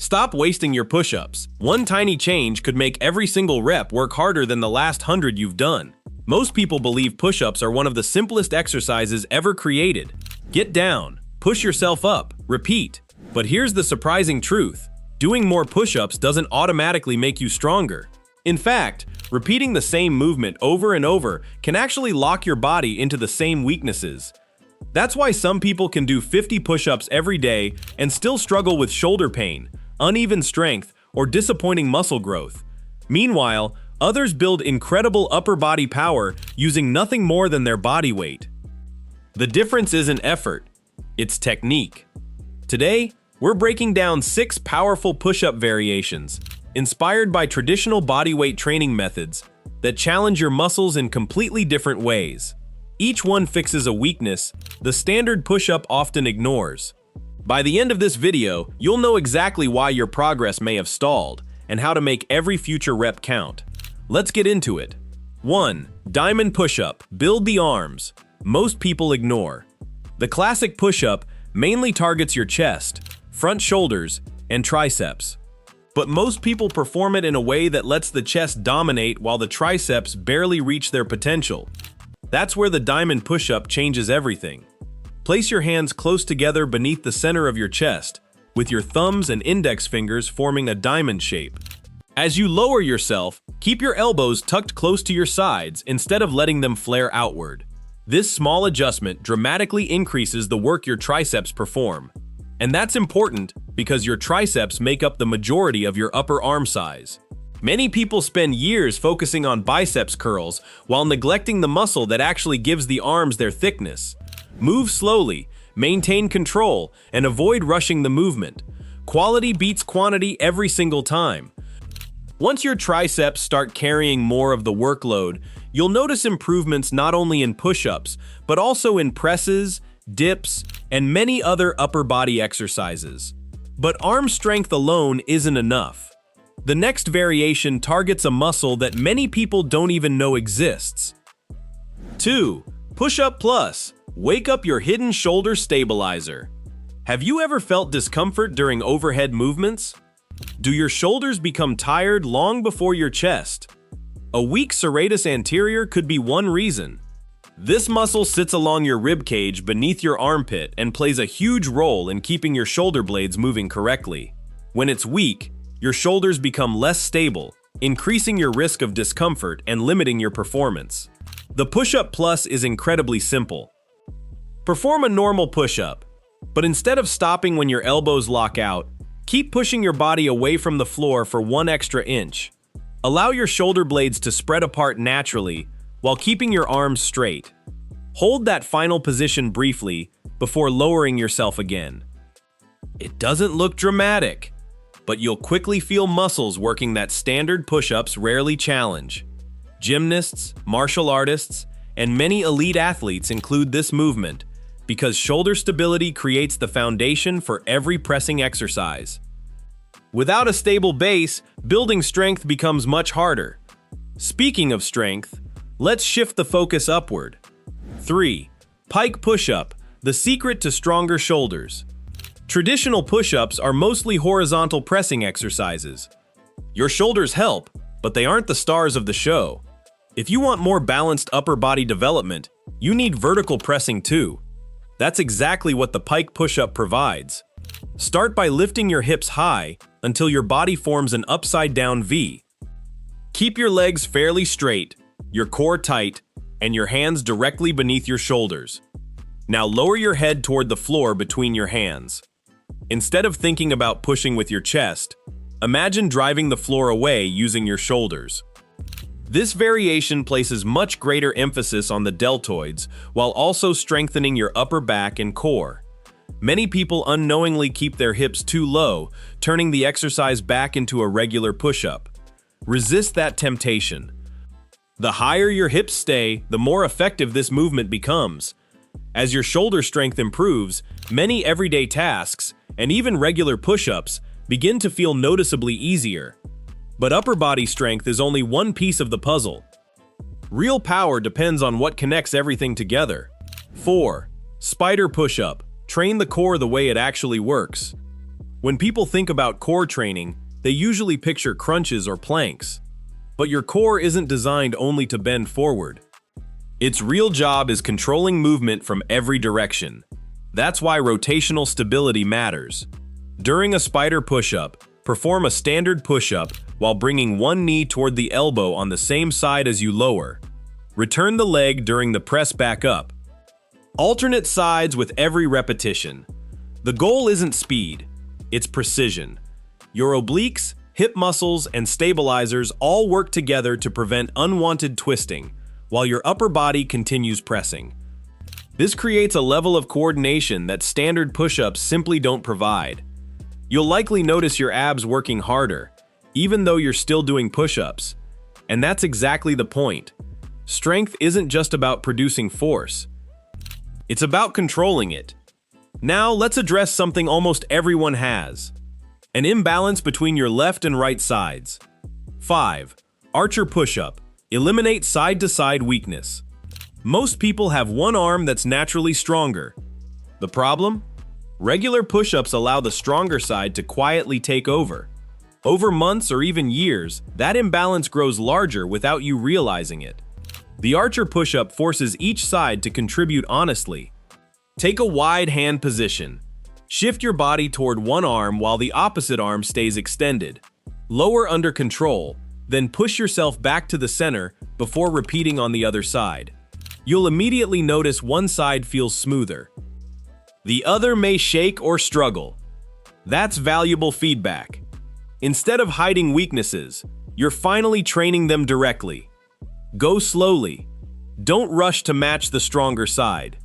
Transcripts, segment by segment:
Stop wasting your push-ups. One tiny change could make every single rep work harder than the last 100 you've done. Most people believe push-ups are one of the simplest exercises ever created. Get down, push yourself up, repeat. But here's the surprising truth. Doing more push-ups doesn't automatically make you stronger. In fact, repeating the same movement over and over can actually lock your body into the same weaknesses. That's why some people can do 50 push-ups every day and still struggle with shoulder pain, uneven strength, or disappointing muscle growth. Meanwhile, others build incredible upper body power using nothing more than their body weight. The difference isn't effort, it's technique. Today, we're breaking down 6 powerful push-up variations, inspired by traditional bodyweight training methods that challenge your muscles in completely different ways. Each one fixes a weakness the standard push-up often ignores. By the end of this video, you'll know exactly why your progress may have stalled and how to make every future rep count. Let's get into it. 1. Diamond push-up. Build the arms. Most people ignore. The classic push-up mainly targets your chest, front shoulders, and triceps. But most people perform it in a way that lets the chest dominate while the triceps barely reach their potential. That's where the diamond push-up changes everything. Place your hands close together beneath the center of your chest, with your thumbs and index fingers forming a diamond shape. As you lower yourself, keep your elbows tucked close to your sides instead of letting them flare outward. This small adjustment dramatically increases the work your triceps perform. And that's important because your triceps make up the majority of your upper arm size. Many people spend years focusing on biceps curls while neglecting the muscle that actually gives the arms their thickness. Move slowly, maintain control, and avoid rushing the movement. Quality beats quantity every single time. Once your triceps start carrying more of the workload, you'll notice improvements not only in push-ups, but also in presses, dips, and many other upper body exercises. But arm strength alone isn't enough. The next variation targets a muscle that many people don't even know exists. 2. Push-up plus. Wake up your hidden shoulder stabilizer. Have you ever felt discomfort during overhead movements? Do your shoulders become tired long before your chest? A weak serratus anterior could be one reason. This muscle sits along your rib cage beneath your armpit and plays a huge role in keeping your shoulder blades moving correctly. When it's weak, your shoulders become less stable, increasing your risk of discomfort and limiting your performance. The push-up plus is incredibly simple. Perform a normal push-up, but instead of stopping when your elbows lock out, keep pushing your body away from the floor for 1 extra inch. Allow your shoulder blades to spread apart naturally while keeping your arms straight. Hold that final position briefly before lowering yourself again. It doesn't look dramatic, but you'll quickly feel muscles working that standard push-ups rarely challenge. Gymnasts, martial artists, and many elite athletes include this movement because shoulder stability creates the foundation for every pressing exercise. Without a stable base, building strength becomes much harder. Speaking of strength, let's shift the focus upward. 3. Pike push-up, the secret to stronger shoulders. Traditional push-ups are mostly horizontal pressing exercises. Your shoulders help, but they aren't the stars of the show. If you want more balanced upper body development, you need vertical pressing too. That's exactly what the pike push-up provides. Start by lifting your hips high until your body forms an upside-down V. Keep your legs fairly straight, your core tight, and your hands directly beneath your shoulders. Now lower your head toward the floor between your hands. Instead of thinking about pushing with your chest, imagine driving the floor away using your shoulders. This variation places much greater emphasis on the deltoids while also strengthening your upper back and core. Many people unknowingly keep their hips too low, turning the exercise back into a regular push-up. Resist that temptation. The higher your hips stay, the more effective this movement becomes. As your shoulder strength improves, many everyday tasks, and even regular push-ups, begin to feel noticeably easier. But upper body strength is only one piece of the puzzle. Real power depends on what connects everything together. 4. Spider push-up. Train the core the way it actually works. When people think about core training, they usually picture crunches or planks. But your core isn't designed only to bend forward. Its real job is controlling movement from every direction. That's why rotational stability matters. During a spider push-up, perform a standard push-up while bringing one knee toward the elbow on the same side as you lower. Return the leg during the press back up. Alternate sides with every repetition. The goal isn't speed, it's precision. Your obliques, hip muscles, and stabilizers all work together to prevent unwanted twisting, while your upper body continues pressing. This creates a level of coordination that standard push-ups simply don't provide. You'll likely notice your abs working harder, even though you're still doing push-ups. And that's exactly the point. Strength isn't just about producing force. It's about controlling it. Now, let's address something almost everyone has: an imbalance between your left and right sides. 5. Archer push-up. Eliminate side-to-side weakness. Most people have one arm that's naturally stronger. The problem? Regular push-ups allow the stronger side to quietly take over. Over months or even years, that imbalance grows larger without you realizing it. The archer push-up forces each side to contribute honestly. Take a wide hand position. Shift your body toward one arm while the opposite arm stays extended. Lower under control, then push yourself back to the center before repeating on the other side. You'll immediately notice one side feels smoother. The other may shake or struggle. That's valuable feedback. Instead of hiding weaknesses, you're finally training them directly. Go slowly. Don't rush to match the stronger side.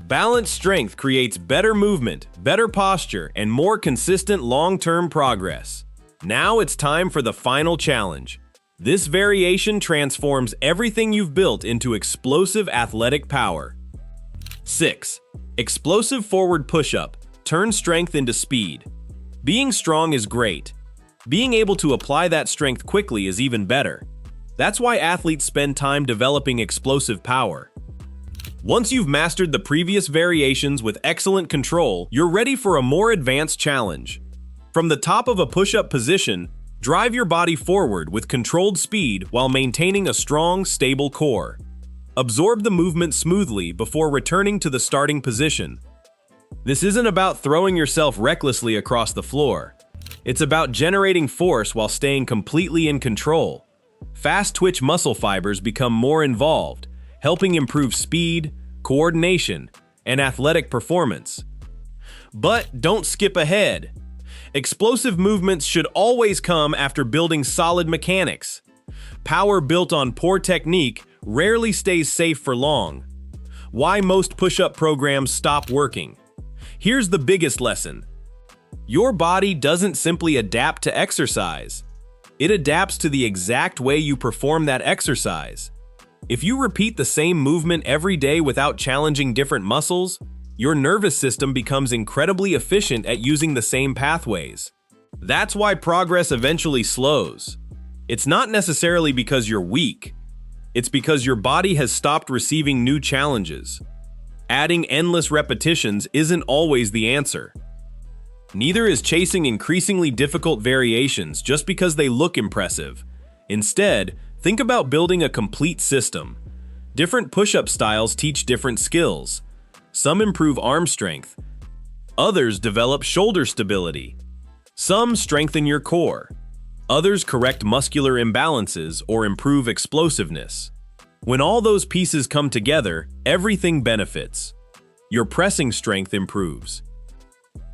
Balanced strength creates better movement, better posture, and more consistent long-term progress. Now it's time for the final challenge. This variation transforms everything you've built into explosive athletic power. 6. Explosive forward push-up. Turn strength into speed. Being strong is great. Being able to apply that strength quickly is even better. That's why athletes spend time developing explosive power. Once you've mastered the previous variations with excellent control, you're ready for a more advanced challenge. From the top of a push-up position, drive your body forward with controlled speed while maintaining a strong, stable core. Absorb the movement smoothly before returning to the starting position. This isn't about throwing yourself recklessly across the floor. It's about generating force while staying completely in control. Fast-twitch muscle fibers become more involved, helping improve speed, coordination, and athletic performance. But don't skip ahead. Explosive movements should always come after building solid mechanics. Power built on poor technique rarely stays safe for long. Why most push-up programs stop working? Here's the biggest lesson. Your body doesn't simply adapt to exercise. It adapts to the exact way you perform that exercise. If you repeat the same movement every day without challenging different muscles, your nervous system becomes incredibly efficient at using the same pathways. That's why progress eventually slows. It's not necessarily because you're weak. It's because your body has stopped receiving new challenges. Adding endless repetitions isn't always the answer. Neither is chasing increasingly difficult variations just because they look impressive. Instead, think about building a complete system. Different push-up styles teach different skills. Some improve arm strength. Others develop shoulder stability. Some strengthen your core. Others correct muscular imbalances or improve explosiveness. When all those pieces come together, everything benefits. Your pressing strength improves.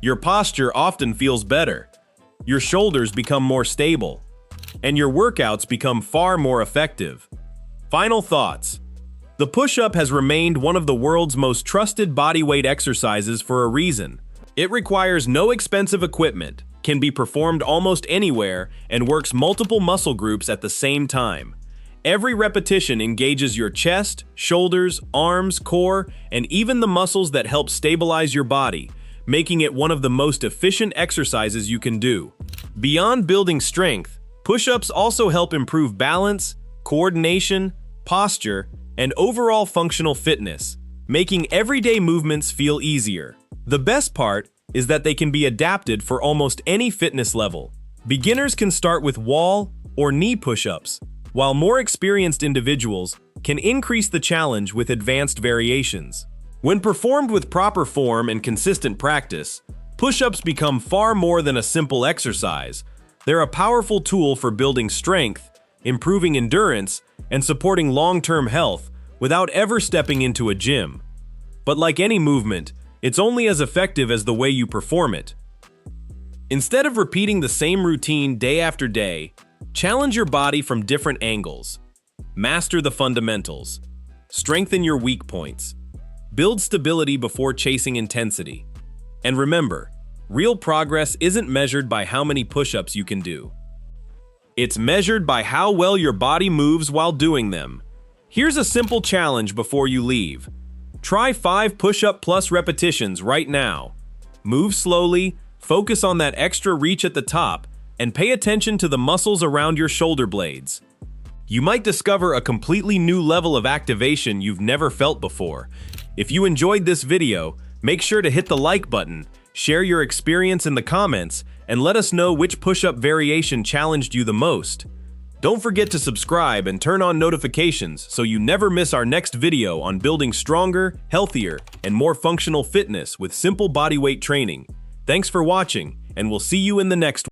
Your posture often feels better. Your shoulders become more stable. And your workouts become far more effective. Final thoughts. The push-up has remained one of the world's most trusted bodyweight exercises for a reason. It requires no expensive equipment, can be performed almost anywhere, and works multiple muscle groups at the same time. Every repetition engages your chest, shoulders, arms, core, and even the muscles that help stabilize your body, making it one of the most efficient exercises you can do. Beyond building strength, push-ups also help improve balance, coordination, posture, and overall functional fitness, making everyday movements feel easier. The best part is that they can be adapted for almost any fitness level. Beginners can start with wall or knee push-ups, while more experienced individuals can increase the challenge with advanced variations. When performed with proper form and consistent practice, push-ups become far more than a simple exercise. They're a powerful tool for building strength, improving endurance, and supporting long-term health without ever stepping into a gym. But like any movement, it's only as effective as the way you perform it. Instead of repeating the same routine day after day, challenge your body from different angles. Master the fundamentals. Strengthen your weak points. Build stability before chasing intensity. And remember, real progress isn't measured by how many push-ups you can do. It's measured by how well your body moves while doing them. Here's a simple challenge before you leave. Try 5 push-up plus repetitions right now. Move slowly, focus on that extra reach at the top, and pay attention to the muscles around your shoulder blades. You might discover a completely new level of activation you've never felt before. If you enjoyed this video, make sure to hit the like button, share your experience in the comments, and let us know which push-up variation challenged you the most. Don't forget to subscribe and turn on notifications so you never miss our next video on building stronger, healthier, and more functional fitness with simple bodyweight training. Thanks for watching, and we'll see you in the next one.